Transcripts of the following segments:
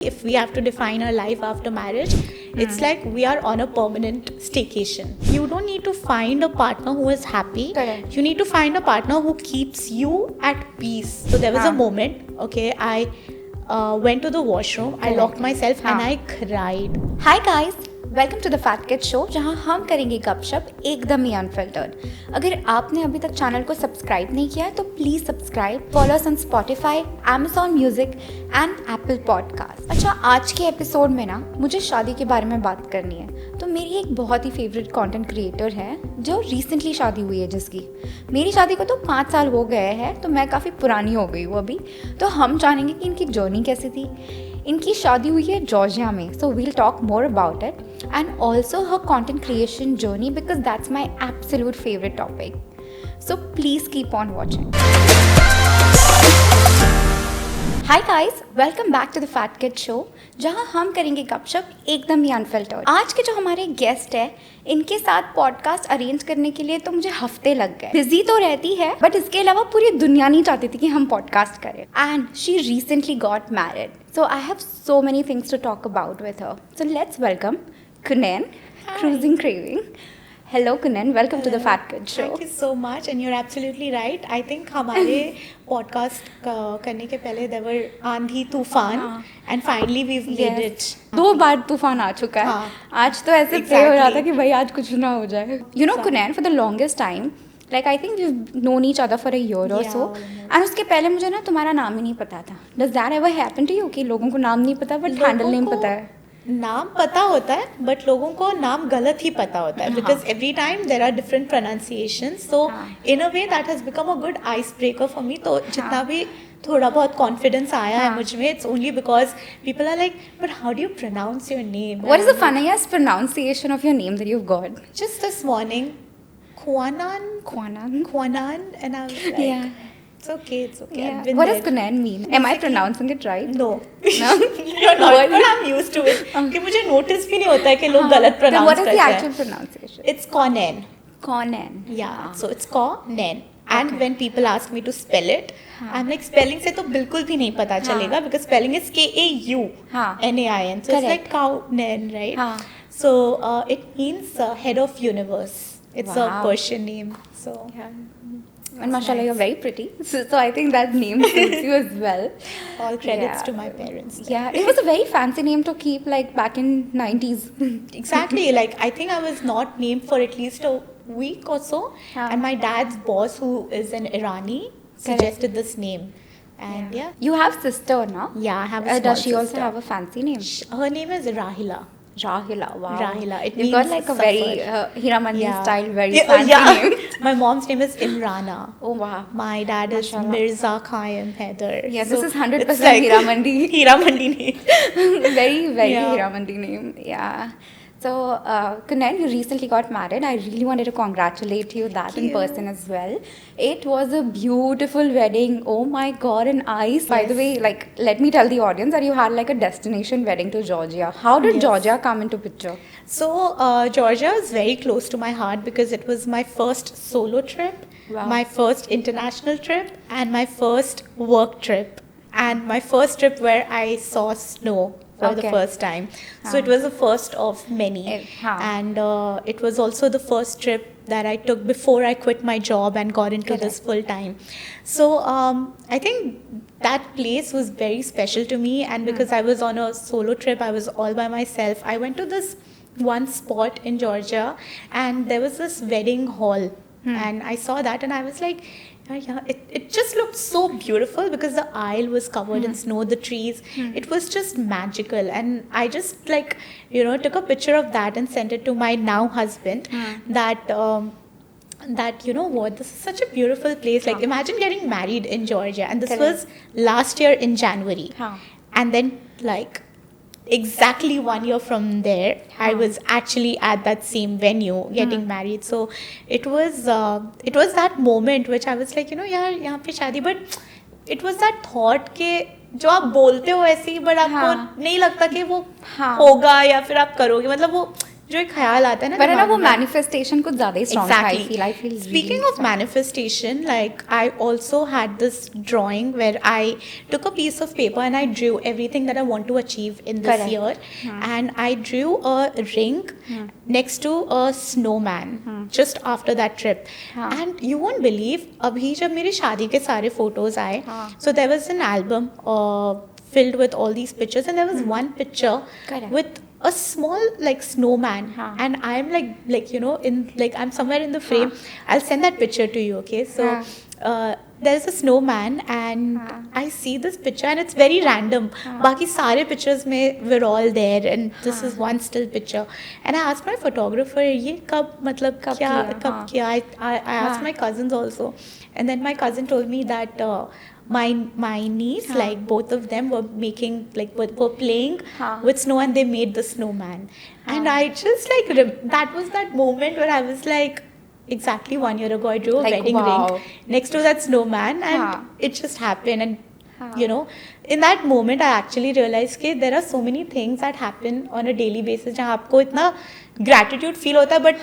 If we have to define our life after marriage, it's like we are on a permanent staycation. You don't need to find a partner who is happy. Correct. You need to find a partner who keeps you at peace. So there was a moment, okay, I went to the washroom, I locked myself and I cried. Hi guys, welcome to the fat kid show, जहां हम करेंगे गपशप एकदम ही unfiltered. अगर आपने अभी तक channel को सब्सक्राइब नहीं किया है तो please subscribe, follow us on Spotify, Amazon music and Apple podcast. अच्छा, आज के एपिसोड में ना मुझे शादी के बारे में बात करनी है। तो मेरी एक बहुत ही फेवरेट कंटेंट क्रिएटर है जो रिसेंटली शादी हुई है, जिसकी मेरी शादी को तो 5 साल हो गए हैं, तो मैं काफ़ी पुरानी हो गई हूँ अभी। तो हम जानेंगे कि इनकी जर्नी कैसी थी। इनकी शादी हुई है जॉर्जिया में, so we'll talk more about it and also her content creation journey because that's my absolute favorite topic. So please keep on watching. Hi guys, welcome back to the Fat Kid Show, जहां हम करेंगे गपशप एकदम ही unfiltered. आज के जो हमारे guest है, इनके साथ पॉडकास्ट अरेंज करने के लिए तो मुझे हफ्ते लग गए। बिजी तो रहती है, बट इसके अलावा पूरी दुनिया नहीं चाहती थी कि हम पॉडकास्ट करें। And she recently got married, so I have so many things to talk about with her. So let's welcome Kunen, Cruising Craving. Hello Kunen, welcome to the Fat Kid Show. Thank you so much and you're absolutely right. I think हमारे podcast करने के पहले there were आंधी तूफान and finally we've made it. 2 बार तूफान आ चुका है। हाँ, आज तो ऐसे प्रे हो रहा था कि भाई आज कुछ ना हो जाए। You know Kunen, for the longest time, like I think we've known each other for a year or so. And उसके पहले मुझे ना तुम्हारा नाम ही नहीं पता था। Does that ever happen to you कि लोगों को नाम नहीं पता but handle name पता है? नाम पता होता है बट लोगों को नाम गलत ही पता होता है because every time there are different pronunciations, so in a way that has become a good ice breaker for me. तो जितना भी थोड़ा बहुत कॉन्फिडेंस आया है मुझ में, it's only because people are like, but how do you pronounce your name? What is the funniest pronunciation of your name that you've got? Just this morning, Kwanan, and I was like, Yeah. it's okay. Yeah. I've been What there. does Kunen mean? Am I pronouncing it right? No. No? You're not, but I'm used to it. कि मुझे notice भी नहीं होता है कि लोग गलत Then pronounce what is करते the हैं. actual pronunciation? It's Conan. Conan. Yeah, so it's Conan. And when people ask me to spell it, I'm like, spelling से तो बिल्कुल भी नहीं पता चलेगा because spelling is K-A-U-N-A-I-N. So it's like Conan, right? हाँ. So it means head of universe. It's a Wow. Persian name. So And mashallah, you're very pretty. So I think that name suits you as well. all credits Yeah. to my parents. Yeah, it was a very fancy name to keep like back in 90s. Exactly. Like I think I was not named for at least a week or so, and my dad's boss, who is an Irani, suggested this name. And yeah, You have sister, no? I have a small Does she also sister. have a fancy name? Her name is Rahila. Rahila. Wow. Rahila. It You've got means like a suffer. very Hiramandi Yeah. style, very Yeah, fancy name. My mom's name is Imrana. Oh wow. My dad is Mashallah. Mirza Khaim Haider. Yeah, So this is 100% it's like Hiramandi. Hiramandi name. very Yeah. Hiramandi name. Yeah. So, Kunen, you recently got married. I really wanted to congratulate you that in person as well. It was a beautiful wedding. Oh my God, and ice. By the way, like, let me tell the audience that you had like a destination wedding to Georgia. How did Georgia come into picture? So Georgia is very close to my heart because it was my first solo trip, my first international trip, and my first work trip, and my first trip where I saw snow for the first time. So it was the first of many, and it was also the first trip that I took before I quit my job and got into this full time. So I think that place was very special to me, and because I was on a solo trip, I was all by myself. I went to this one spot in Georgia, and there was this wedding hall, and I saw that, and I was like, it just looked so beautiful because the aisle was covered in snow, the trees, it was just magical. And I just like, took a picture of that and sent it to my now husband, that you know what, this is such a beautiful place. Like imagine getting married in Georgia, and this was last year in January, and then like exactly 1 year from there, I was actually at that same venue getting married. So it was that moment which I was like, यार यहाँ पे शादी, but it was that thought के जो आप बोलते हो ऐसे ही, but आपको नहीं लगता कि वो होगा या फिर आप करोगे, मतलब वो जो एक ख्याल आता है ना, पर ना वो मैनिफेस्टेशन कुछ ज़्यादा ही स्ट्रॉन्ग था. I feel Speaking of manifestation, like I also had this drawing where I took a piece of paper and I drew everything that I want to achieve in this year. And I drew a ring next to a snowman just after that trip. And you won't believe, अभी जब मेरी शादी के सारे photos आए, so there was an album filled with all these pictures, and there was one picture with a small like snowman, and I'm like you know, in like I'm somewhere in the frame. I'll send that picture to you, okay? So there's a snowman and I see this picture and it's very random. Baki sare pictures mein we're all there and this is one still picture. And I asked my photographer, ye kab matlab kab kiya? I asked my cousins also, and then my cousin told me that my niece, like both of them were making like were playing with snow and they made the snowman. And I just like that was that moment where I was like, exactly 1 year ago I drew a wedding ring next to that snowman, and it just happened. And you know, in that moment I actually realized that there are so many things that happen on a daily basis जहाँ आपको इतना gratitude feel होता है, but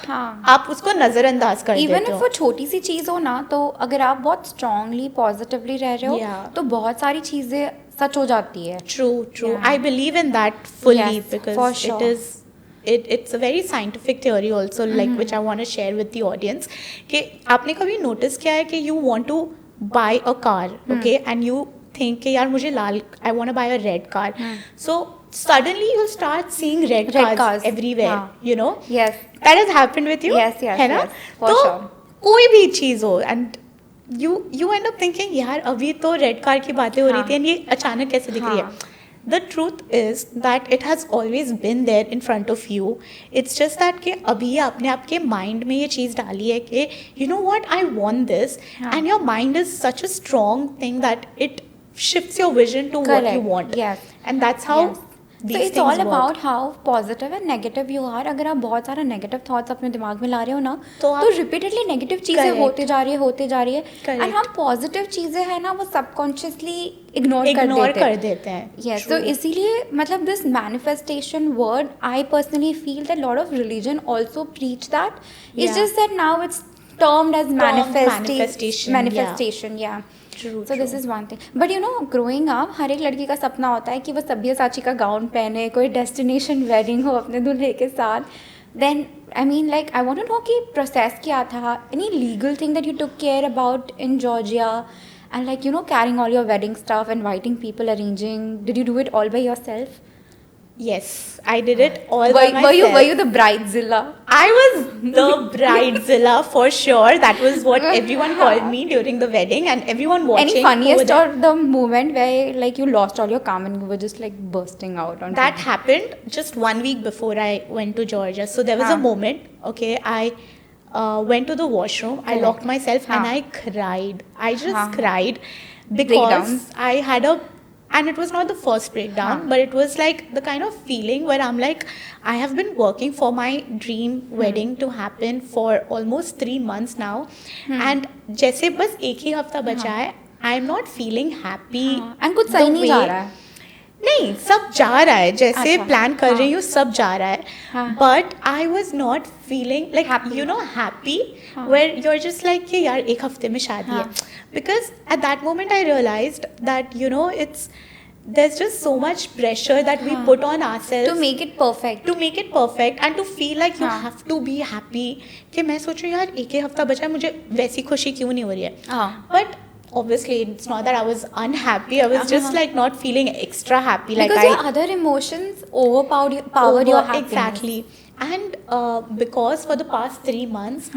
आप उसको नज़रअंदाज कर देते हो. Even if वो छोटी सी चीज़ हो ना, तो अगर आप बहुत strongly positively रह रहे हो, तो बहुत सारी चीज़ें सच हो जाती है. True. I believe in that fully, because it's a very scientific theory also, like which I want to share with the audience. कि आपने कभी notice किया है कि you want to buy a car, okay, and you think कि यार मुझे लाल, I want to buy a red car. So suddenly you'll start seeing red cars everywhere, you know. Yes. That has happened with you. Yes, है ना? for sure. कोई भी चीज़ हो, and you end up thinking यार अभी तो red car की बातें हो रही थी, and ये अचानक कैसे दिख रही है? The truth is that it has always been there in front of you. It's just that कि अभी आपने आपके mind में ये चीज़ डाली है कि you know what, I want this, and your mind is such a strong thing that it shifts your vision to what you want. Yes. And that's how So it's all about how positive and negative you are. अगर आप बहुत सारा negative thoughts अपने दिमाग में ला रहे हो ना, तो repeatedly negative चीज़ें होते जा रही है. And हम positive चीज़ें हैं ना, वो subconsciously ignore कर देते हैं. Yes. So इसीलिए मतलब this manifestation word, I personally feel that a lot of religion also preach that. It's just that now it's termed as manifestation. Yeah. True. This is one thing. But you know, growing up, हर एक लड़की का सपना होता है कि वो सब्यसाची का gown पहने, कोई डेस्टिनेशन वेडिंग हो अपने दूल्हे के साथ. Then I mean, like, I want to know कि process क्या था? Any legal thing that you took care about in Georgia? And like, you know, carrying all your wedding stuff, inviting people, arranging. Did you do it all by yourself? Yes, I did it all by myself. Were you the bridezilla? I was the bridezilla for sure. That was what everyone called me during the wedding, and everyone watching. Any funniest or the moment where like you lost all your calm and you were just like bursting out on that TV? Happened just 1 week before I went to Georgia. So there was a moment. Okay, I went to the washroom. I locked myself and I cried. I just cried because I had and it was not the first breakdown, but it was like the kind of feeling where I'm like, I have been working for my dream wedding to happen for almost 3 months now, and जैसे बस एक ही हफ्ता बचा है, I'm not feeling happy. And कुछ सही नहीं जा रहा है. नहीं, सब जा रहा है, जैसे प्लान कर रही हूँ सब जा रहा है, but I was not feeling like happy where you're just like कि यार एक हफ्ते में शादी है, because at that moment I realized that there's just so much pressure that we put on ourselves to make it perfect and to feel like you have to be happy. कि मैं सोच रही हूँ यार एक ही हफ्ता बचा है, मुझे वैसी खुशी क्यों नहीं हो रही है? But obviously it's not that I was unhappy. I was just like not feeling extra happy. Because your other emotions overpowered your happiness. Exactly. And because for the past 3 months,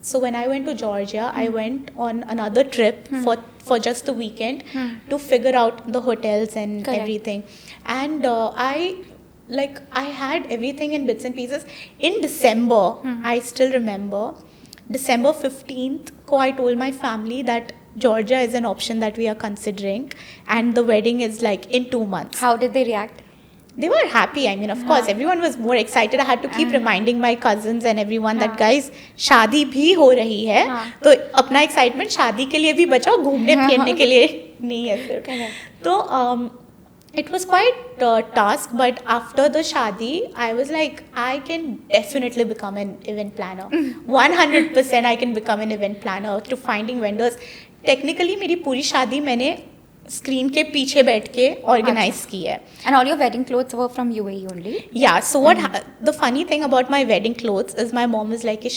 so when I went to Georgia, I went on another trip for just a weekend to figure out the hotels and everything. And I had everything in bits and pieces. In December, I still remember, December 15th, I told my family that Georgia is an option that we are considering, and the wedding is like in 2 months. How did they react? They were happy. I mean, of course, everyone was more excited. I had to keep reminding my cousins and everyone that guys, शादी भी हो रही है, तो अपना excitement शादी के लिए भी बचाओ, घूमने फिरने के लिए नहीं है सिर्फ. तो it was quite a task, but after the shadi, I was like, I can definitely become an event planner. 100% I can become an event planner to finding vendors. Technically मेरी पूरी शादी मैंने स्क्रीन के पीछे बैठ के ऑर्गेनाइज की है. And all your wedding clothes were from UAE only? Yeah, so what the funny thing about my wedding clothes is my mom is like कि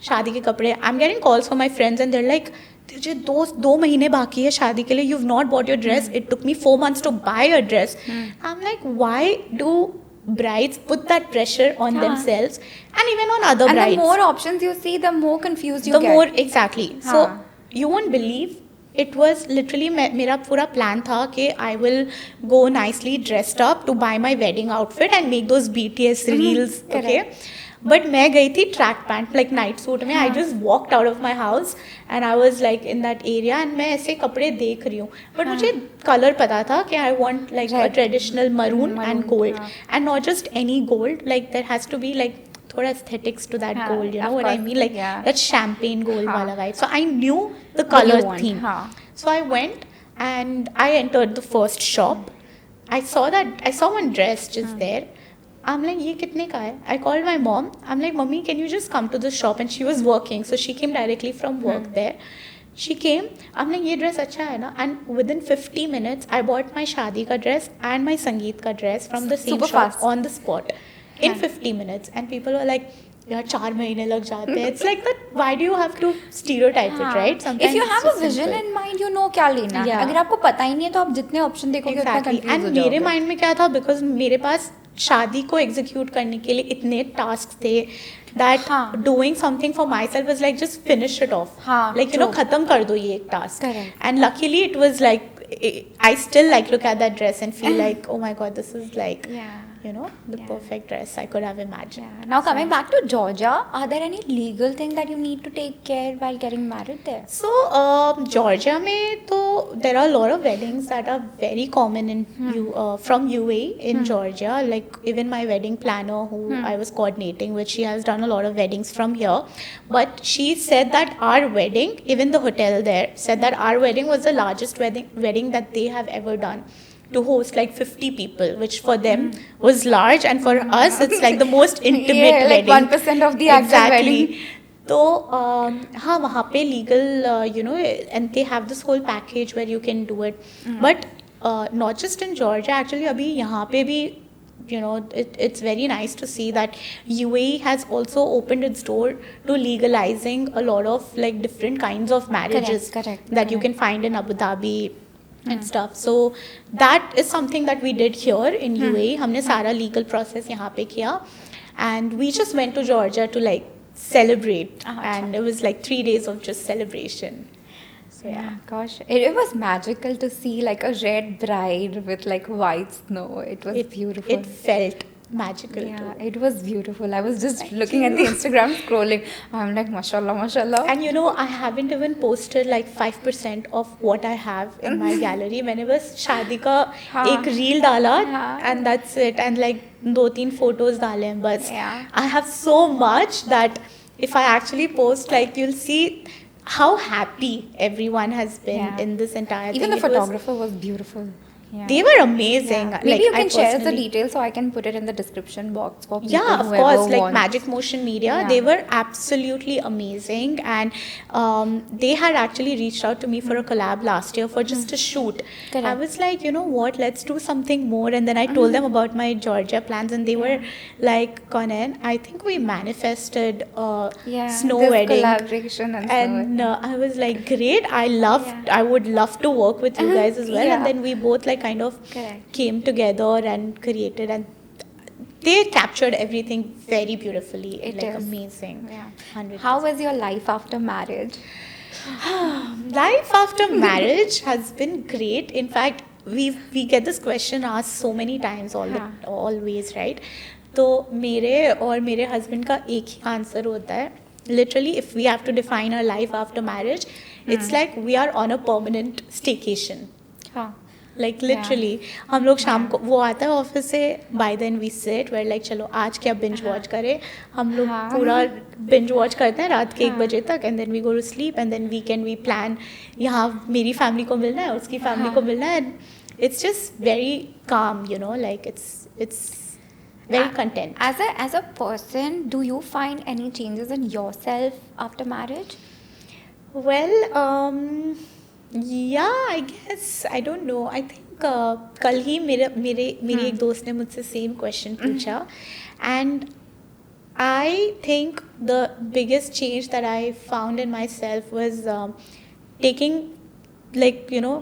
शादी के कपड़े, I'm getting calls from my friends and they're like, तुझे दो महीने बाकी है शादी के लिए, you've not bought your dress, it took me 4 months to buy a dress. I'm like, why do brides put that pressure on themselves and even on other brides? And the more options you see, the more confused you get. The more, exactly. So you won't believe, it was literally मेरा पूरा plan था कि I will go nicely dressed up to buy my wedding outfit and make those BTS reels. Okay. But मैं गई थी track pant like night suit में. I just walked out of my house and I was like in that area and मैं ऐसे कपड़े देख रही हूँ. But मुझे color पता था कि I want like a traditional maroon and gold and not just any gold. Like there has to be like थोड़ा aesthetics to that gold, you know what I mean, like that champagne gold वाला vibe. So I knew the color theme. So I went and I entered the first shop. I saw one dress just there. I'm like, ये कितने का है? I called my mom. I'm like, Mommy, can you just come to the shop? And she was working, so she came directly from work there. She came. I'm like, ये dress अच्छा है ना? And within 50 minutes, I bought my शादी का dress and my संगीत का dress from the same shop on the spot. In 50 minutes, and people were like, यार 4 महीने लग जाते हैं. It's like that. Why do you have to stereotype it, right? Sometimes if you have a vision in mind, you know क्या लेना है. अगर आपको पता ही नहीं है तो आप जितने ऑप्शन देखोगे उतना कंफ्यूज हो जाओगे. And मेरे माइंड में क्या था, because मेरे पास शादी को एग्जीक्यूट करने के लिए इतने टास्क थे that doing something for myself was like just finish it off. Like you know, खत्म कर दो ये एक task. And luckily it was like I still like look at that dress and feel like, oh my god, this is like you know, the perfect dress I could have imagined. Now coming back to Georgia, are there any legal things that you need to take care while getting married there? So Georgia में तो there are a lot of weddings that are very common in from UAE in Georgia. Like even my wedding planner who I was coordinating with, she has done a lot of weddings from here. But she said that our wedding, even the hotel there said that our wedding was the largest wedding that they have ever done, to host like 50 people, which for them was large, and for us it's like the most intimate like wedding. 1% of the actual wedding. तो हाँ वहाँ पे legal you know, and they have this whole package where you can do it. But not just in Georgia, actually अभी यहाँ पे भी, you know, it's very nice to see that UAE has also opened its door to legalizing a lot of like different kinds of marriages that you can find in Abu Dhabi and stuff. So that is something that we did here in UAE. हमने सारा legal process यहाँ पे किया, and we just went to Georgia to like celebrate, and it was like 3 days of just celebration. So yeah, gosh, it was magical to see like a red bride with like white snow. It was beautiful. It felt magical too. It was beautiful. I was just looking at the Instagram scrolling. I'm like, mashallah, mashallah. And you know, I haven't even posted like 5% of what I have in my gallery. मैंने बस शादी का एक reel डाला and that's it, and like 2-3 photos डाले हैं बस. I have so much that if I actually post, like you'll see how happy everyone has been in this entire thing. Even the photographer was beautiful. They were amazing. Maybe like, you can share the details so I can put it in the description box for people of whoever course, like wants. Magic Motion Media, they were absolutely amazing, and they had actually reached out to me for a collab last year for just a shoot. I was like, you know what, let's do something more, and then I told them about my Georgia plans, and they were like, Conan, I think we manifested snow wedding collaboration and I was like, great, I would love to work with you guys as well. And then we both like kind of came together and created, and they captured everything very beautifully. Amazing. How was your life after marriage? Life after marriage has been great. In fact, we get this question asked so many times always, right? तो मेरे और मेरे husband का एक ही answer होता है. Literally, if we have to define our life after marriage, it's like we are on a permanent staycation. Like literally, हम लोग शाम को वो आता है ऑफिस से, by then we sit, we're like चलो आज क्या binge watch करें, हम लोग पूरा binge watch करते हैं रात के 1 बजे तक, and then we go to sleep, and then weekend we plan, यहाँ मेरी फैमिली को मिलना है, उसकी फैमिली को मिलना है. it's just very calm, you know, like it's very content. As a person, do you find any changes in yourself after marriage? Well, yeah, I guess I don't know. I think कल ही मेरी एक दोस्त ने मुझसे same question पूछा, and I think the biggest change that I found in myself was taking, like, you know,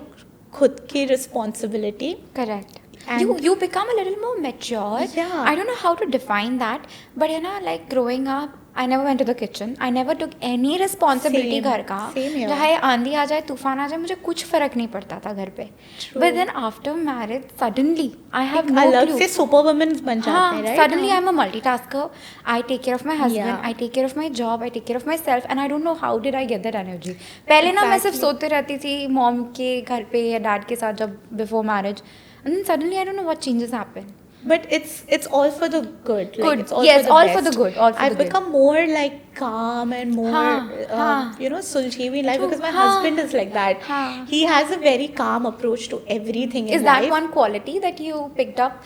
खुद की responsibility. Correct. And you become a little more mature. Yeah. I don't know how to define that, but you know, like growing up, I never went to the kitchen. I never took any responsibility Same. घर का. Same here. चाहे आंधी आ जाए, तूफान आ जाए, मुझे कुछ फर्क नहीं पड़ता था घर पे. True. But then after marriage, suddenly I have एक no अलग clue. से super women बन जाते हैं, right? Suddenly I'm a multitasker. I take care of my husband. Yeah. I take care of my job. I take care of myself, and I don't know how did I get that energy. पहले ना मैं सिर्फ Exactly. सोते रहती थी mom के घर पे या डैड के साथ जब before marriage, and then suddenly I don't know what changes happen. But it's all for the good. Like, Good. it's all Yes, for the all best. for the good, all for I've the good. become more like calm and more, हाँ. you know, सुलझी हुई in life, True. because my हाँ. husband is like that. हाँ. He has a very calm approach to everything Is in that life. one quality that you picked up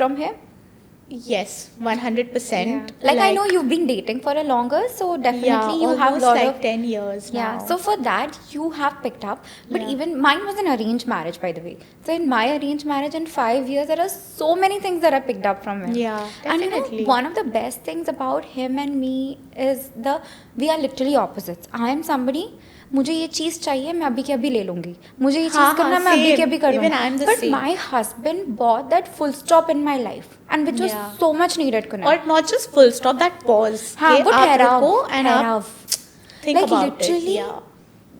from him? Yes, 100%. Like I know you've been dating for a longer, so definitely yeah, you have a almost lot like of 10 years now. Yeah, so for that you have picked up, but Yeah. even mine was an arranged marriage, by the way. So in my arranged marriage, in 5 years, there are so many things that I picked up from him. Yeah, And you definitely. know, one of the best things about him and me is we are literally opposites. I am somebody, मुझे ये चीज़ चाहिए, मैं अभी के अभी ले लूँगी. मुझे ये हाँ, चीज़ करना, मैं अभी same. के अभी कर Even लूँगी. I'm the But same. my husband bought that full stop in my life, and which was Yeah. so much needed. Or not just full stop, that pause. हाँ, कि वो आप ठहराव, रुको and आप ठहराव. think Like about literally, it. Yeah.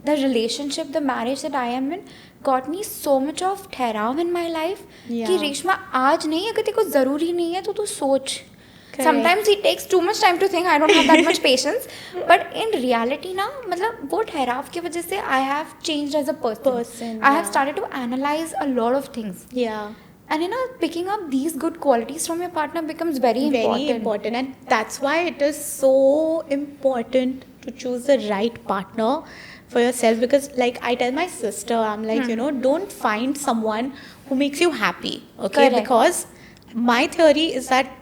the relationship, the marriage that I am in got me so much of ठहराव in my life Yeah. कि रेशमा आज नहीं, अगर तेरे को ज़रूरी नहीं है तो तू सोच. Correct. Sometimes it takes too much time to think. I don't have that much patience. But in reality ना, मतलब वो ठहराव की वजह से I have changed as a person. I have yeah. started to analyze a lot of things. Yeah. And you know, picking up these good qualities from your partner becomes very important. And that's why it is so important to choose the right partner for yourself, because like I tell my sister, I'm like, you know, don't find someone who makes you happy, okay? Correct. Because my theory is that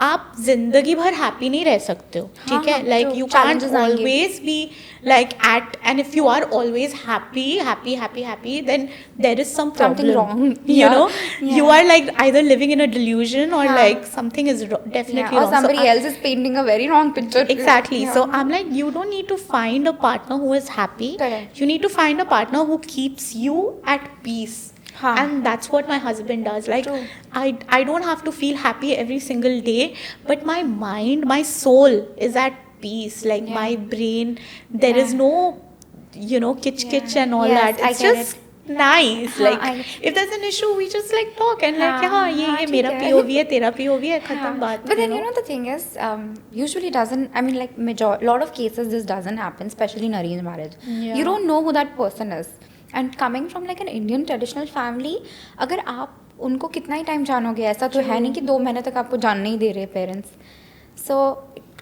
आप जिंदगी भर happy नहीं रह सकते हो, ठीक है? Like you can't always be like at, and if you are always happy, then there is some problem. Something wrong. You know, Yeah. you are like either living in a delusion or like something is definitely Yeah, or wrong. somebody else is painting a very wrong picture. Exactly. Yeah. So I'm like, you don't need to find a partner who is happy. Correct. You need to find a partner who keeps you at peace. Huh. And that's what my husband does. Like, True. I don't have to feel happy every single day, but my mind, my soul is at peace. Like Yeah. my brain, there is Yeah. no, you know, kitch and all Yes, that. I It's get just nice. हाँ, Like if there's an issue, we just like talk and like, हाँ, yeah, ये ठीक मेरा है. POV है, तेरा POV है, खत्म Yeah. बात. But then you know the thing is, usually doesn't. I mean, like lot of cases this doesn't happen, especially in arranged marriage. Yeah. You don't know who that person is. And coming from like an Indian traditional family, अगर आप उनको कितना ही time जानोगे, ऐसा तो है नहीं कि 2 महीने तक आपको जानने ही दे रहे पेरेंट्स. So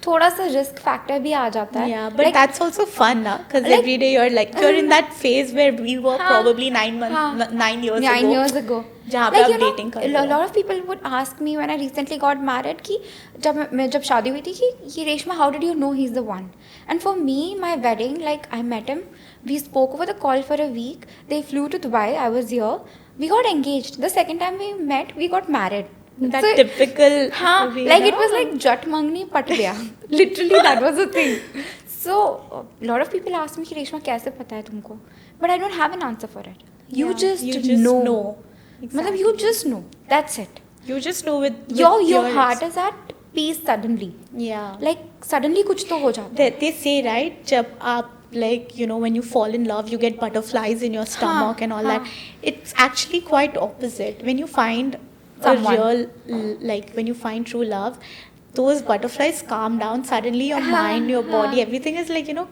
थोड़ा सा रिस्क फैक्टर भी आ जाता है. Yeah, but Like, that's also fun, na? Because like- every day you're in that phase where we were हाँ, probably 9 हाँ, months, 9 years 9 ago. years ago. जहाँ पे Like, आप you know, dating कर a रहे हो. lot of people would ask me when I recently got married कि जब शादी हुई थी कि ये Reshma, how did you know he's the one? And for me, my wedding, like I met him, we spoke over the call for a week, they flew to Dubai, I was here, we got engaged. The second time we met, we got married. That So, typical हाँ, way, like na? it was like jat mangni pat gaya. Literally that was the thing. So a lot of people ask me कि रेशमा कैसे पता है तुमको? But I don't have an answer for it. You Yeah, just you just know. Exactly. मतलब you just know. That's it. You just know with Your heart is at peace suddenly. Yeah. Like suddenly कुछ तो हो जाता है. They say, right, जब आप like, you know, when you fall in love, you get butterflies in your stomach and all हाँ. that. It's actually quite opposite. When you find Someone. a real, like when you find true love, those butterflies calm down. Suddenly your mind, your body, everything is like, you know,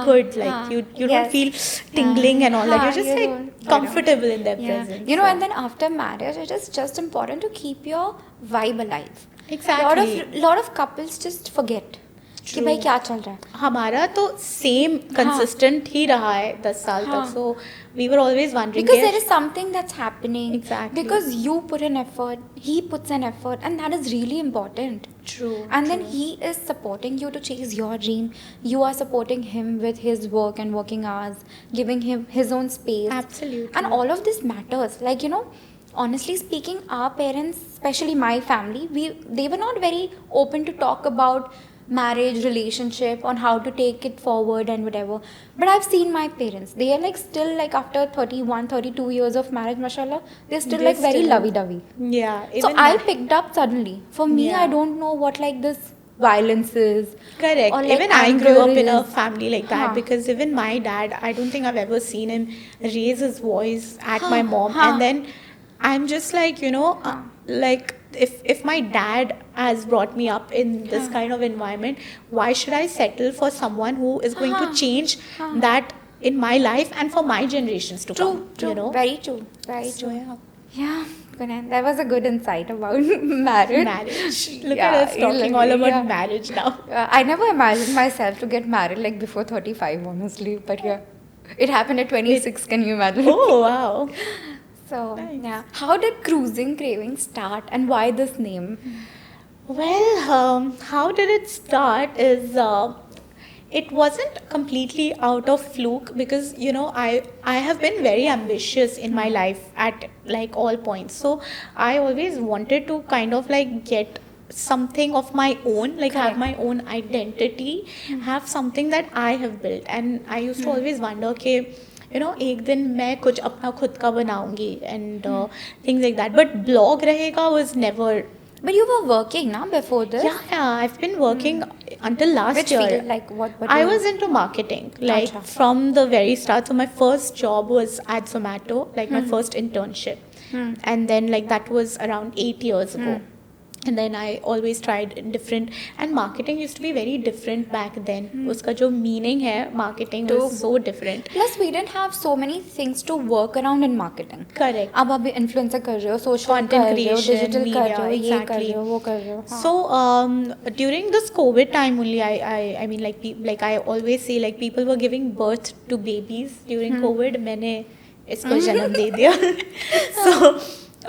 good. Like you don't Yes. feel tingling and all that. You're just you like don't. comfortable in their Yeah. presence. You know, So- and then after marriage, it is just important to keep your vibe alive. Exactly. Lot of couples just forget. कि भाई क्या चल रहा है. हमारा तो same consistent ही रहा है 10 साल तक. सो we were always wondering because there is something that's happening. Exactly. Because you put an effort, he puts an effort, and that is really important. True. And then he is supporting you to chase your dream. You are supporting him with his work and working hours, giving him his own space. Absolutely. And all of this matters. Like, you know, honestly speaking, our parents, especially my family, they were not very open to talk about marriage, relationship, on how to take it forward and whatever. But I've seen my parents, they are like still like after 31, 32 years of marriage, mashallah, they're still like very lovey-dovey. Yeah. So I picked up suddenly. For me, I don't know what like this violence is. Correct. Or like even I grew up in a is. family like that because even my dad, I don't think I've ever seen him raise his voice at my mom. And then I'm just like, you know, like if my dad has brought me up in this kind of environment, why should I settle for someone who is going to change that in my life and for my generations to come? True. You know? Very true. Very So, true. Yeah. Kunal, that was a good insight about marriage. Look at us talking all about marriage now. I never imagined myself to get married like before 35, honestly. But yeah, it happened at 26. Can you imagine? Oh, wow. So, yeah. How did Cruising Craving start and why this name? Well, how did it start is it wasn't completely out of fluke because, you know, I have been very ambitious in my life at like all points. So I always wanted to kind of like get something of my own, like have my own identity, have something that I have built. And I used to always wonder, okay, you know, एक दिन मैं कुछ अपना खुद का बनाऊंगी and things like that. But blog रहेगा was never. But you were working now before this? Yeah, I've been working until last Which year. field? Like what I was into marketing, like from the very start. So my first job was at Zomato, like my first internship. And then like that was around 8 years ago. And then I always tried different, and marketing used to be very different back then. Uska jo meaning hai, marketing was so different. Plus we didn't have so many things to work around in marketing. Correct. अब अभी influencer कर रहे हो, social Content कर रहे हो, creation, digital media, कर रहे हो, ये कर exactly. रहे हो, वो कर रहे हो. हाँ. So during this COVID time only, I mean like I always say like people were giving birth to babies during COVID. मैंने इसको जन्म दे दिया.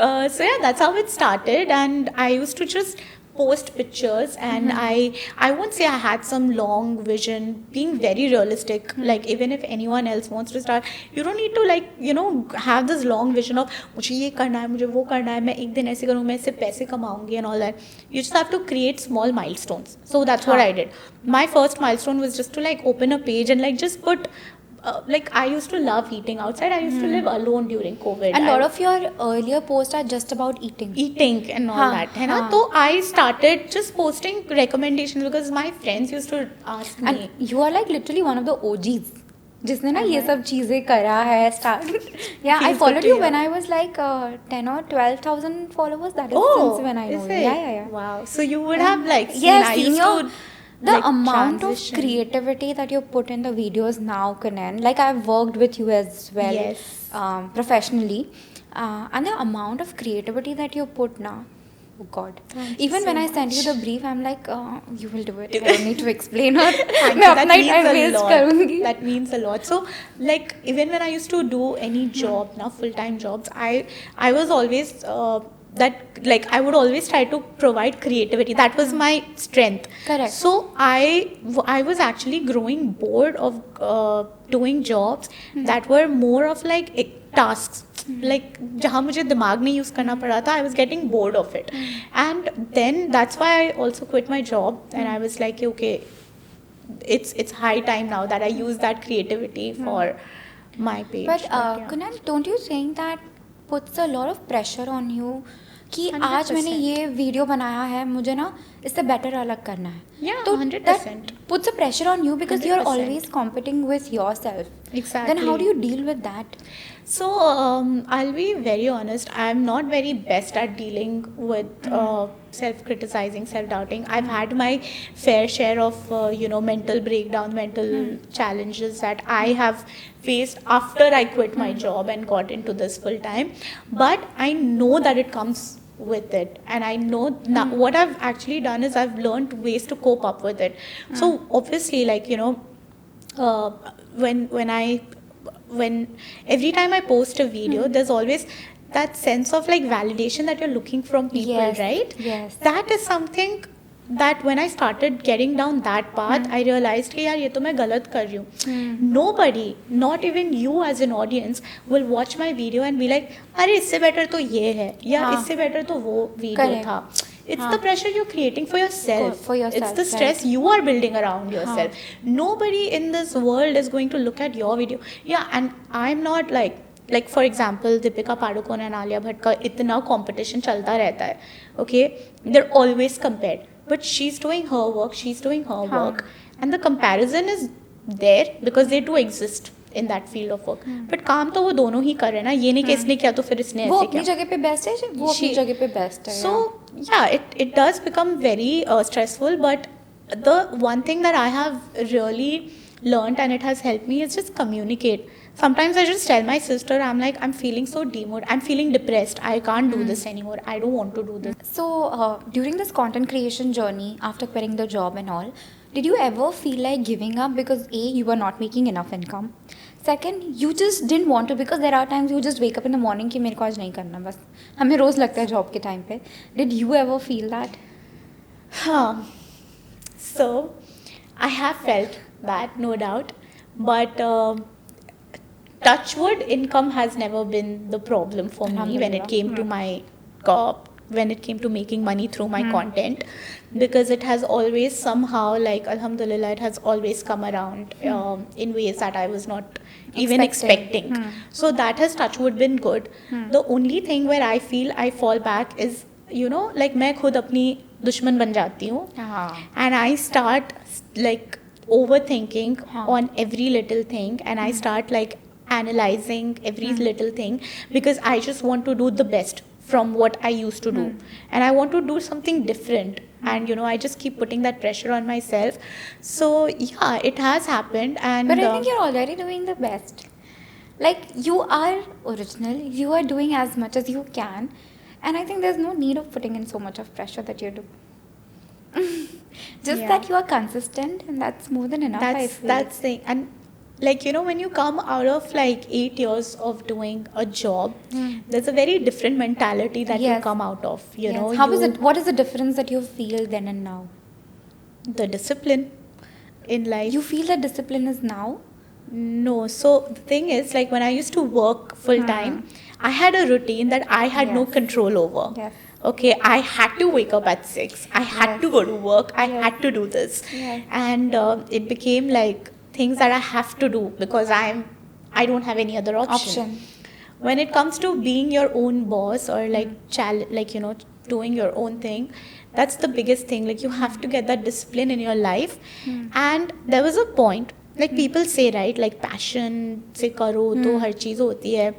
So yeah, that's how it started, and I used to just post pictures, and I won't say I had some long vision, being very realistic. Like even if anyone else wants to start, you don't need to like, you know, have this long vision of मुझे ये करना है, मुझे वो करना है, मैं एक दिन ऐसे करूँ, मैं इससे पैसे कमाऊंगी and all that. You just have to create small milestones. So that's what I did. My first milestone was just to like open a page and like just put like I used to love eating outside. I used to live alone during COVID. And a lot of your earlier posts are just about eating. Eating and all that. है ना? So I started just posting recommendations because my friends used to ask me. And you are like literally one of the OGs. जिसने ना ये सब चीजें करा है start. Yeah, I followed you when I was like 10 or 12,000 followers. That is since when I know you. Yeah. Wow. So you would have like seen, yes, I used to the like amount transition. of creativity that you put in the videos now, Kanan, like I've worked with you as well, yes. Professionally, and the amount of creativity that you put now, oh God. Even when I send you the brief, I'm like, you will do it. I don't need to explain her. That means a lot. So like even when I used to do any job, now full-time jobs, I was always that like I would always try to provide creativity. That was my strength. Correct. So I was actually growing bored of doing jobs that were more of like tasks. Like जहाँ मुझे दिमाग नहीं use करना पड़ा था, I was getting bored of it. And then that's why I also quit my job, and I was like, okay, it's high time now that I use that creativity for my page. But Kunal, don't you think that puts a lot of pressure on you कि 100%. आज मैंने ये video बनाया है, मुझे ना इससे better अलग करना है. Yeah, तो 100%. that puts a pressure on you because you are 100%. always competing with yourself. Exactly. Then how do you deal with that? So I'll be very honest, I'm not very best at dealing with self-criticizing, self-doubting. I've had my fair share of mental breakdown, mental challenges that I have faced after I quit my job and got into this full time. But I know that it comes with it, and I know now what I've actually done is I've learned ways to cope up with it. So obviously, like, uh, when every time I post a video, there's always that sense of like validation that you're looking from people, Yes, right? yes. That is something that when I started getting down that path, I realized कि यार ये तो मैं गलत कर रही हूँ. Nobody, not even you as an audience, will watch my video and be like, अरे इससे better तो ये है, या हाँ. इससे better तो वो video Correct. था. It's हाँ. the pressure you're creating for yourself. For yourself, It's the stress you are building around yourself. हाँ. Nobody in this world is going to look at your video. Yeah, and I'm not like for example, Deepika Padukone and Alia Bhatt का इतना competition चलता रहता है. Okay, they're always compared. But she's doing her work, she's doing her work, and the comparison is there because they do exist in that field of work. But काम तो वो दोनों ही कर रहे हैं ना, ये नहीं कि इसने किया तो फिर इसने वो ऐसे अपनी किया. जगह पे बेस्ट है, वो अपनी जगह पे बेस्ट है. So yeah, it does become very stressful. But the one thing that I have really learned and it has helped me is just communicate. Sometimes I just tell my sister, I'm like, I'm feeling so demotivated, I'm feeling depressed, I can't do this anymore, I don't want to do this. So during this content creation journey, after quitting the job and all, did you ever feel like giving up because A, you were not making enough income? Second, you just didn't want to, because there are times you just wake up in the morning कि मेरे को आज नहीं करना, बस हमें रोज लगता है जॉब के टाइम पे. Did you ever feel that? So I have felt that, no doubt, but touchwood, income has never been the problem for me when it came to my when it came to making money through my content, because it has always somehow, like, alhamdulillah, it has always come around in ways that I was not even expecting. So that has touchwood been good. The only thing where I feel I fall back is, like, मैं खुद अपनी दुश्मन बन जाती हूँ, and I start like overthinking on every little thing, and I start like analyzing every little thing, because I just want to do the best from what I used to do, and I want to do something different, and I just keep putting that pressure on myself. So yeah, it has happened, and But I think you're already doing the best. Like, you are original, you are doing as much as you can, and I think there's no need of putting in so much of pressure that you do. Just that you are consistent, and that's more than enough. That's the, and like, when you come out of like 8 years of doing a job, there's a very different mentality that you come out of, you know. How is it? What is the difference that you feel then and now? The discipline in life. You feel that discipline is now? No. So the thing is, like, when I used to work full time, I had a routine that I had no control over. Yes. Okay, I had to wake up at 6. I had to go to work. I had to do this. And it became like things that I have to do because I don't have any other option. When it comes to being your own boss or like doing your own thing, that's the biggest thing. Like, you have to get that discipline in your life. And there was a point, like, people say, right, like, passion se karo to har cheez hoti hai.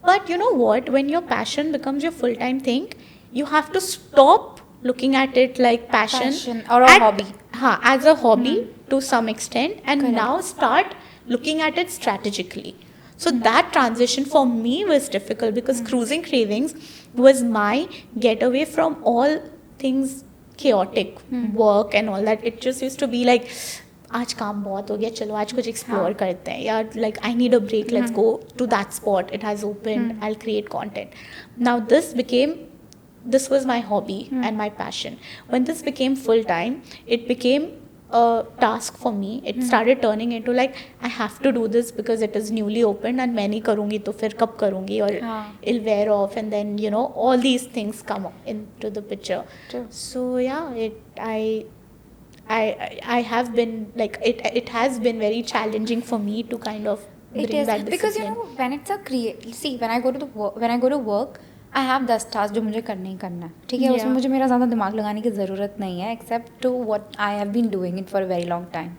But you know what, when your passion becomes your full-time thing, you have to stop looking at it like passion or a hobby. As a hobby to some extent, and now start looking at it strategically. So that transition for me was difficult because Cruising Cravings was my getaway from all things chaotic, work and all that. It just used to be like, आज काम बहुत हो गया, चलो आज कुछ explore करते हैं, या like, I need a break, let's go to that spot, it has opened, I'll create content. Now this was my hobby and my passion. When this became full time, it became a task for me. It started turning into like, I have to do this because it is newly opened, and मैं नहीं करूँगी तो फिर कब करूँगी, or it'll wear off, and then all these things come into the picture. So yeah, I have been like, it has been very challenging for me to kind of bring that discipline. Because when it's a when I go to work, I have 10 tasks जो मुझे करना ही करना है, ठीक है, उसमें मुझे मेरा ज़्यादा दिमाग लगाने की ज़रूरत नहीं है, except to what I have been doing it for a very long time.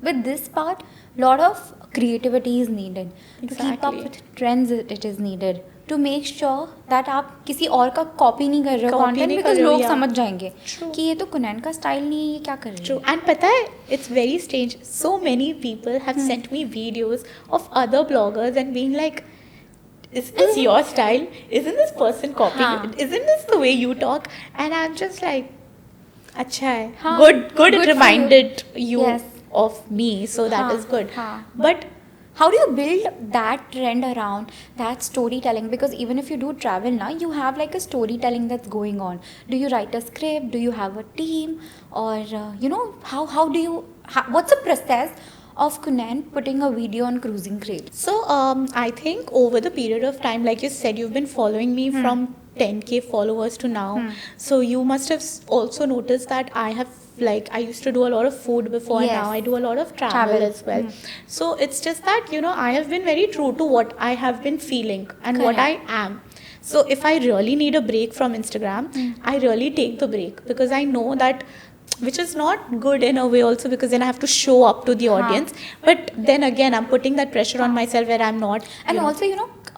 With this part, lot of creativity is needed. To keep up with trends, it is needed. To make sure that आप किसी और का copy नहीं कर रहे हो content, because लोग समझ जाएंगे कि ये तो कुनैन का स्टाइल नहीं है, ये क्या कर रही है. True. And पता है, it's very strange. So many people have sent me videos of other bloggers and being like, is this your style? Isn't this person copying? हाँ. Isn't this the way you talk? And I'm just like, अच्छा है. हाँ. Good. Good It for reminded you Yes. of me, so that हाँ. is good. हाँ. But How do you build that trend around that storytelling? Because even if you do travel now, you have like a storytelling that's going on. Do you write a script? Do you have a team? Or how do you? What's the process of Kunan putting a video on Cruising Crate? so I think over the period of time, like you said, you've been following me from 10K followers to now. So you must have also noticed that I used to do a lot of food before. Yes. Now I do a lot of travel as well. So it's just that, I have been very true to what I have been feeling and what I am. So if I really need a break from Instagram, I really take the break, because I know that, which is not good in a way also, because then I have to show up to the audience. But then again, I'm putting that pressure on myself where I'm not. And also,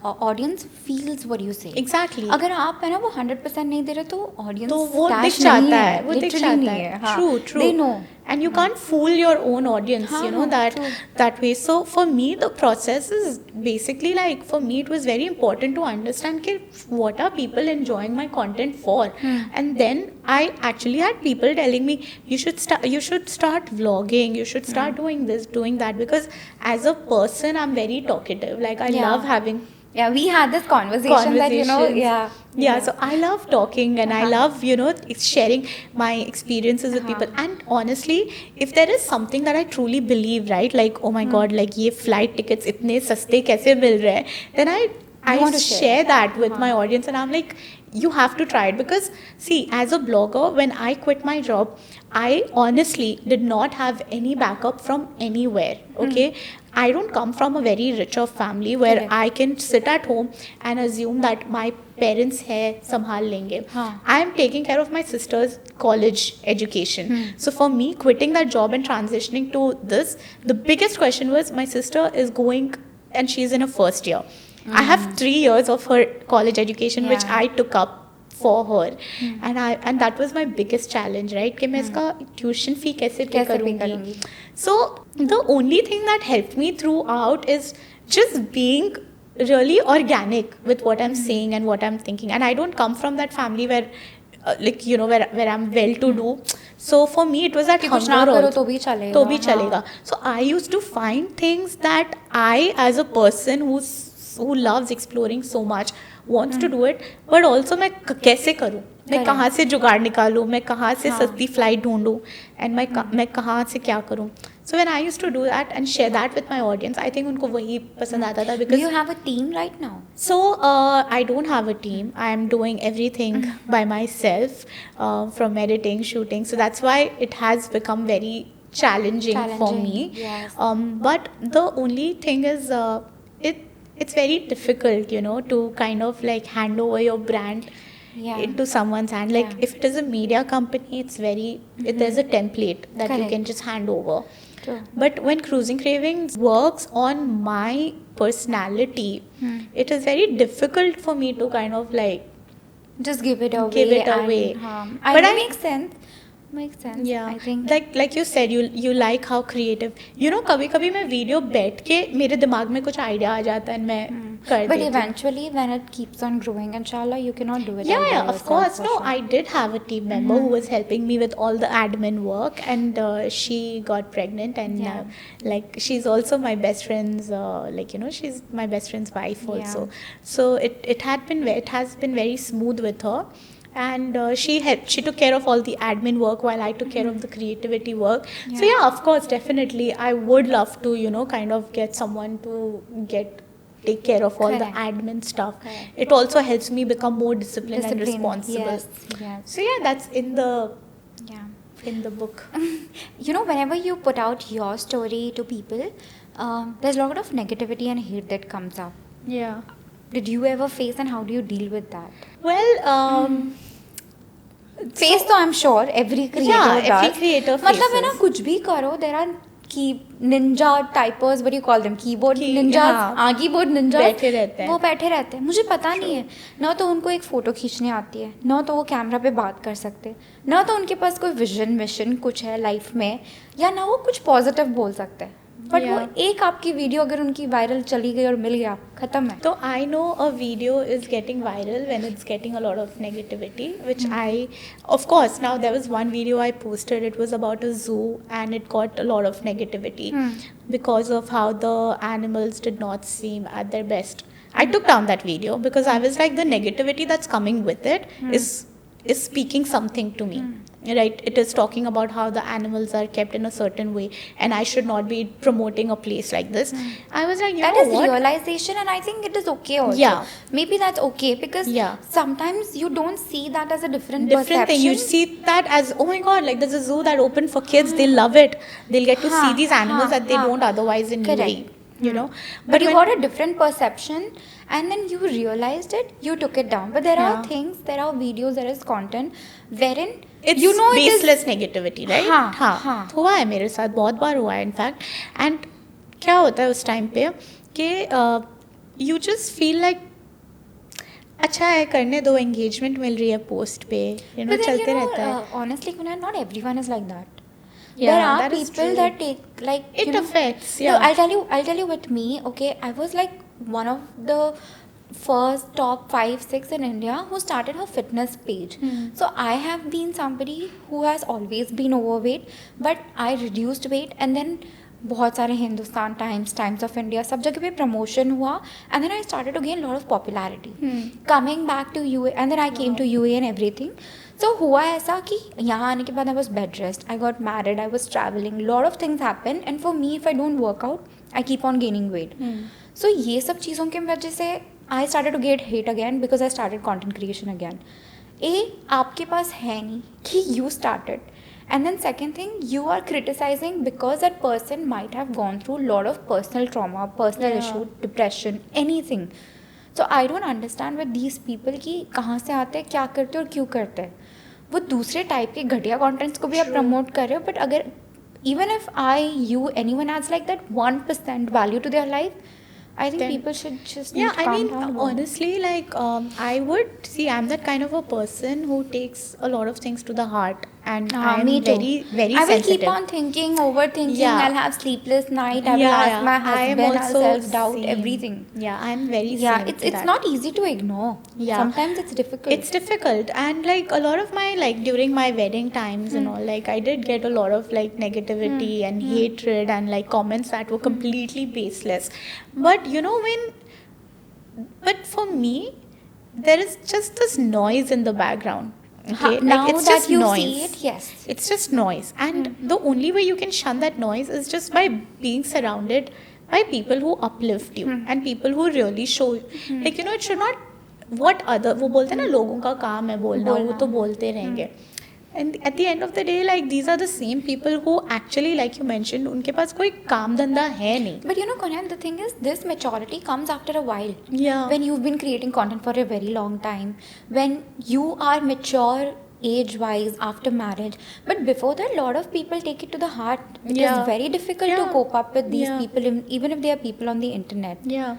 audience feels what you say. Exactly. अगर आप है ना वो 100% नहीं दे रहे तो audience तो वो dash दिख जाता नहीं है, वो दिख literally जाता नहीं है. हाँ. True. They know. And you can't fool your own audience, हाँ, that way. So for me, the process is basically like, for me, it was very important to understand what are people enjoying my content for. And then I actually had people telling me, you should start vlogging, you should start doing this, doing that, because as a person, I'm very talkative. Like I Yeah. love having Yeah, we had this conversation that conversations. yeah. So I love talking, and I love sharing my experiences with people. And honestly, if there is something that I truly believe, right, like, oh my god, like ये flight tickets इतने सस्ते कैसे मिल रहे हैं, then I want to share that with my audience, and I'm like, you have to try it. Because see, as a blogger, when I quit my job, I honestly did not have any backup from anywhere. Okay, I don't come from a very rich of family where Correct. I can sit at home and assume that my parents है संभाल लेंगे. I am taking care of my sister's college education. So for me, quitting that job and transitioning to this, the biggest question was, my sister is going and she's in her first year. I have 3 years of her college education which I took up for her, and that was my biggest challenge, right, कि मैं इसका tuition fee कैसे pay करूँगी. So the only thing that helped me throughout is just being really organic with what I'm saying and what I'm thinking. And I don't come from that family where where I'm well to do. So for me it was that कुछ ना hunger करो also. तो भी भी चलेगा. So I used to find things that I, as a person who loves exploring so much, wants to do it, but also मैं कैसे करूँ, मैं कहाँ से जुगाड़ निकालूँ, मैं कहाँ से सस्ती फ्लाइट ढूंढूँ, and मैं कहाँ से क्या करूँ. So when I used to do that and share that with my audience, I think उनको वही पसंद आता था. Because do you have a team right now? So I don't have a team. I am doing everything by myself, from editing, shooting. So that's why it has become very challenging for me. Yes. But the only thing is, it's very difficult, to kind of like hand over your brand into someone's hand. Like if it is a media company, it's very there's a template that you can just hand over. True. But when Cruising Cravings works on my personality, it is very difficult for me to kind of like just give it away. But it makes sense. Yeah, I think like you said, you like how creative. कभी-कभी मैं video बैठ के मेरे दिमाग में कुछ idea आ जाता है and मैं कर but देती हूँ. eventually when it keeps on growing, inshallah, you cannot do it. all by Yeah, of yourself, course. for No, sure. I did have a team member who was helping me with all the admin work, and she got pregnant, and like she's also my best friend's she's my best friend's wife also. So it has been very smooth with her. And she took care of all the admin work while I took care of the creativity work. So yeah, of course, definitely I would love to kind of get someone to take care of all the admin stuff. It also helps me become more disciplined and responsible. Yes. So yeah, that's in the book. Whenever you put out your story to people, there's a lot of negativity and hate that comes up. Yeah. Did you ever face, and how do you deal with that? Well, Face तो I'm sure every creator does. every creator मतलब है ना faces. कुछ भी करो, there are ninja typers, what do you call them, keyboard ninjas, keyboard ninjas बैठे रहते हैं. वो बैठे रहते हैं. मुझे पता नहीं है ना तो उनको एक फ़ोटो खींचने आती है, ना तो वो कैमरा पे बात कर सकते, ना तो उनके पास कोई विजन मिशन कुछ है लाइफ में, या ना वो कुछ पॉजिटिव बोल सकते हैं. बट वो एक आपकी वीडियो अगर उनकी वायरल चली गई और मिल गया, खत्म है. So I know a video is getting viral when it's getting a lot of negativity, which of course, now there was one video I posted, it was about a zoo and it got a lot of negativity because of how the animals did not seem at their best. I took down that video because I was like, the negativity that's coming with it is speaking something to me. Right, it is talking about how the animals are kept in a certain way and I should not be promoting a place like this. I was like, that is realization, and I think it is okay also. Yeah, maybe that's okay, because sometimes you don't see that as a different thing. You see that as, oh my god, like there's a zoo that opened for kids, they'll love it, they'll get to see these animals that they don't otherwise in UAE, you know. But you got a different perception and then you realized it, you took it down. But there are things, there are videos, there is content wherein it's baseless negativity, right? हाँ हुआ है मेरे साथ, बहुत बार हुआ है in fact. And क्या होता है उस टाइम पे कि यू जस्ट फील लाइक अच्छा है, करने दो, एंगेजमेंट मिल रही है पोस्ट पे, यू नो, चलते रहता है. Honestly, Kunal, not everyone is like that. There are people that take like it affects. No, I'll tell you with me. Okay, I was like one of the first top 5-6 in India who started her fitness page. So I have been somebody who has always been overweight, but I reduced weight and then बहुत सारे Hindustan times of India सब जगह पे promotion हुआ and then I started to gain lot of popularity coming back to UA and then I came to UA and everything. So हुआ ऐसा कि यहाँ आने के बाद I was bed rest, I got married, I was travelling, lot of things happen and for me if I don't work out I keep on gaining weight. So ये सब चीज़ों की वजह से I started to get hate again because I started content creation again. आपके पास है नहीं कि you started. And then second thing, you are criticizing because that person might have gone through a lot of personal trauma, personal issue, depression, anything. So I don't understand with these people कि कहाँ से आते हैं, क्या करते हैं और क्यों करते हैं. वो दूसरे टाइप के घटिया कॉन्टेंट्स को भी आप प्रमोट कर रहे हो, बट अगर even if anyone adds like that 1% value to their life, I think people should just need to calm down. Honestly, like I would see, I'm that kind of a person who takes a lot of things to the heart, and I'm very, very sensitive. I will keep on thinking, overthinking. I'll have sleepless night. I will ask my husband. I'll self-doubt everything. Yeah, I'm very. It's not easy to ignore. Yeah, sometimes it's difficult. It's difficult, and like a lot of my during my wedding times and all, like I did get a lot of like negativity and hatred and like comments that were completely baseless. But you know but for me, there is just this noise in the background. Okay, now it's that just you noise. see it, yes, it's just noise, and the only way you can shun that noise is just by being surrounded by people who uplift you and people who really show like, you know, it should not what other वो बोलते हैं ना, लोगों का काम है बोलना, वो तो बोलते रहेंगे. And at the end of the day, like these are the same people who actually, like you mentioned, उनके पास कोई काम धंधा है नहीं. But you know, Kunal, the thing is, this maturity comes after a while. Yeah. When you've been creating content for a very long time, when you are mature age-wise after marriage. But before that, a lot of people take it to the heart. It is very difficult to cope up with these people, even if they are people on the internet. Yeah.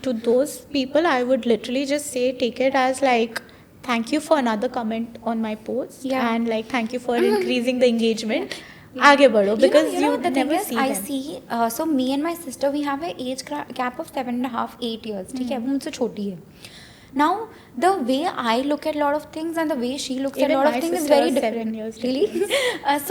To those people, I would literally just say, take it as like, thank you for another comment on my post, and like thank you for increasing the engagement. आगे बढ़ो, because you never see them. I see. So me and my sister, we have an age gap of 7.5-8 years. ठीक है, वो मुझसे छोटी है. Now the way I look at a lot of things and the way she looks at a lot of things is very different. 7 years. Really?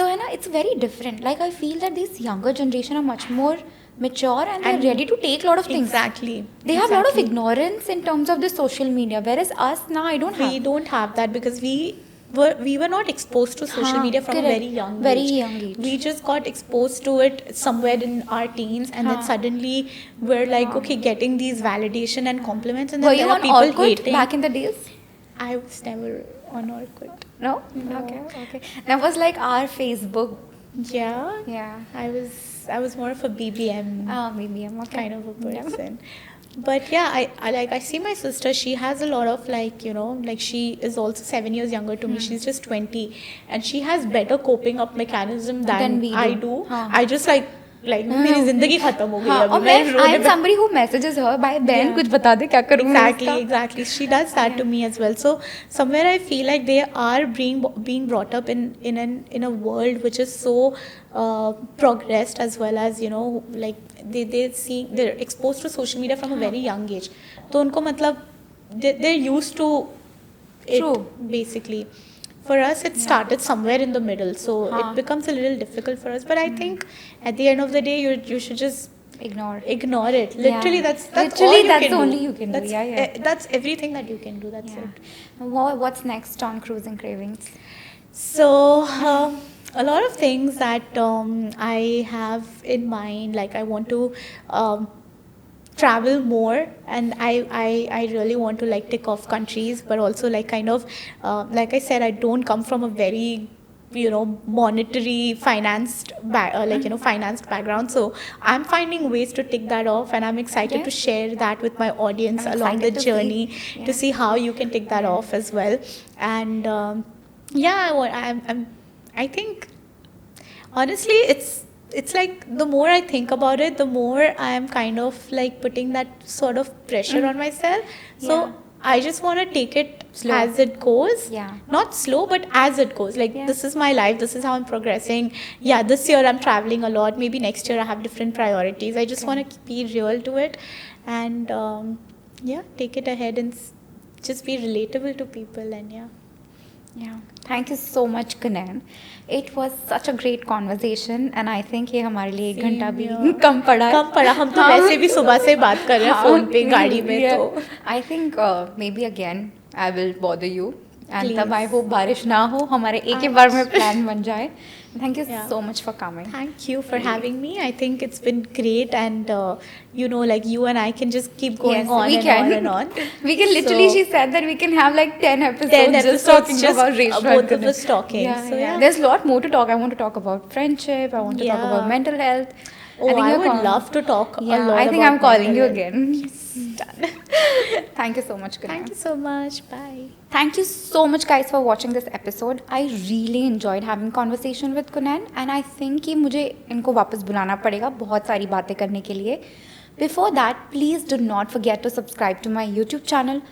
So it's very different. Like I feel that this younger generation are much more mature and they're ready to take a lot of things. Exactly. They have a lot of ignorance in terms of the social media, whereas us now, we don't have that because we were not exposed to social media from a very young age. We just got exposed to it somewhere in our teens, and then suddenly we're like, okay, getting these validation and compliments, and then there are people Orkut hating. Back in the days? I was never on Orkut. No? Okay. That was like our Facebook. Yeah. I was more of a BBM. BBM, okay. Kind of a person. But yeah, I see my sister, she has a lot of like, you know, like she is also 7 years younger to me. She's just 20 and she has better coping up mechanism than I do. I just like like मेरी जिंदगी खत्म हो गई हाँ, अभी और मैं I रोने am somebody who messages her by बहन Yeah. कुछ बता दे क्या करूँ मैं Exactly, इसका? exactly. She does that to me as well. So somewhere I feel like they are being brought up in a world which is so progressed, as well as, you know, like they're exposed to social media from a very young age. तो उनको मतलब they're used to it. True. Basically. For us, it started somewhere in the middle, so it becomes a little difficult for us. But I think at the end of the day, you should just ignore it. Literally, that's Literally, all you that's can only do. you can do. That's, Yeah. that's everything that you can do. That's it. What's next on Cruising Cravings? So a lot of things that I have in mind. Like I want to travel more, and I really want to like tick off countries, but also like kind of like I said, I don't come from a very, you know, monetary financed financed background, so I'm finding ways to tick that off, and I'm excited to share that with my audience along the journey to see how you can tick that off as well. And I think honestly it's like the more I think about it, the more I am kind of like putting that sort of pressure on myself. So I just want to take it slow as it goes. Not slow, but as it goes. Like this is my life. This is how I'm progressing. Yeah, this year I'm traveling a lot. Maybe next year I have different priorities. I just want to be real to it, and take it ahead and just be relatable to people. And Yeah. Thank you so much, Kunan. It was such a great conversation, and I think ये हमारे लिए 1 घंटा भी कम पड़ा है. कम पड़ा. हम तो वैसे भी सुबह से बात कर रहे हैं फोन पे गाड़ी में. तो I think maybe again I will bother you, and तब I hope बारिश ना हो, हमारे एक ही बार में प्लान बन जाए. Thank you so much for coming. Thank you for having me. I think it's been great, and you know, like you and I can just keep going on and on. We can literally, she said that we can have like 10 episodes just talking about race. Both of us talking. There's a lot more to talk. I want to talk about friendship. I want to talk about mental health. I would love to talk a lot. I think I'm calling you again. Done. Thank you so much, Kunan. Thank you so much. Bye. Thank you so much, guys, for watching this episode. I really enjoyed having conversation with Kunan, and I think कि मुझे इनको वापस बुलाना पड़ेगा बहुत सारी बातें करने के लिए. Before that, please do not forget to subscribe to my YouTube channel,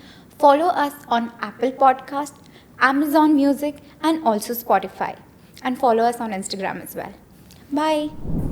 follow us on Apple Podcast, Amazon Music, and also Spotify, and follow us on Instagram as well. Bye.